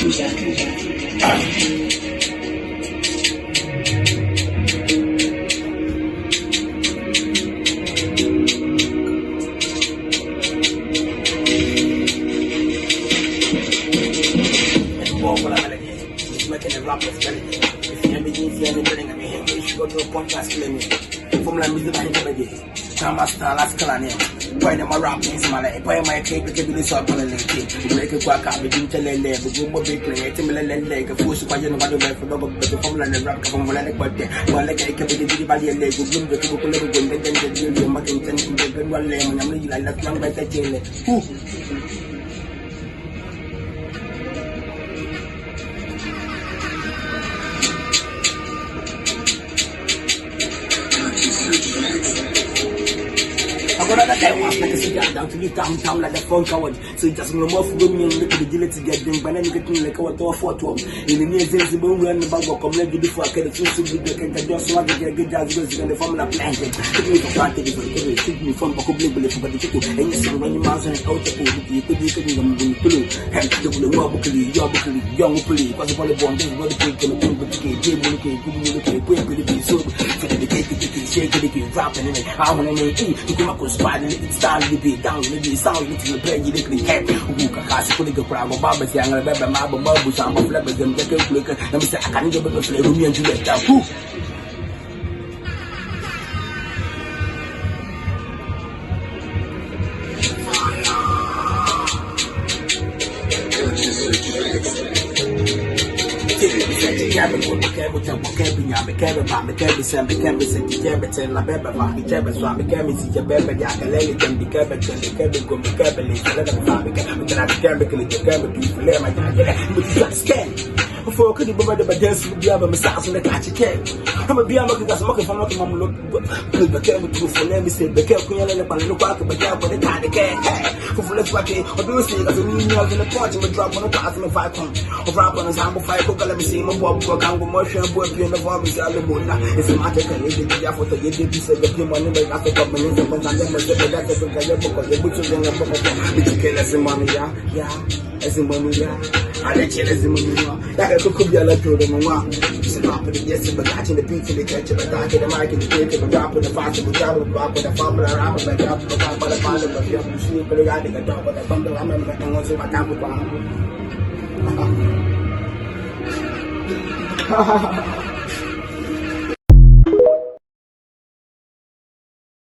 Making a rap is belly. If you ever see any building, I mean, you should go to a podcast claim it. From la music I never did. Come star last colony. Why the rap is my life? Why my cake can be so colony? Make a quack up, begin to lay leg, go more big play, a timber leg, a fool super general by the dog, but the formula and rap from Molanic, but one leg I can be the body and leg, bloom the people who go and then the market and the good one lemon. I'm really like young by the jail. I got another guy once like a cigar down to the downtown like the phone coward. So it just no more for me and look at the agility get them, but then you get me like a for 12. In the near sense, the bone run about what come let you before I get a few to the can just want to get jazz goes in the formula planted. Take me for granted if I take me from Bacobli, but the people and you see when you mouse and out the food, you could be getting them blue. Help the more buckly, your buckly, young pulley, because the body bond is what the cake and the pink with the cake, game looking, good, so the cake, shake it, dropping it. I want to make it to come up with spiding it, starting to be down, maybe sound it to the play, you didn't have who can cast a crowd of Barbas, young, remember my bubble, some of Lebanon, and the cake, and Mr. I can't get a flavor, me and Juliet. Before I could be better, but dance with the other massage and the catch a cake. I'm a beer looking at smoking from what mom look, but came to for let me say, the care queen and the panel park, but yeah, but the kind of cat. For let's watch it, or do you see as a new year in the party, but drop on a pass and 5 pounds. Or wrap on a sample 5 book, let me see my bob, go down with motion, boy, in the farm is Alabama. It's a matter of the for the day, you said the money, but after coming in, the content, but that's the book, the butchers and the book. Did you kill us in money? Yeah, as in money, I let you as in money. That could be a lot of them. Sit up with the yes, but catching the beat in the catch, but I get the mic in the cake, and drop with the fast, and drop with the formula, around the drop, the top of the father, but you have to sleep with the guy, the top of the thunder, I'm going to go to my camera.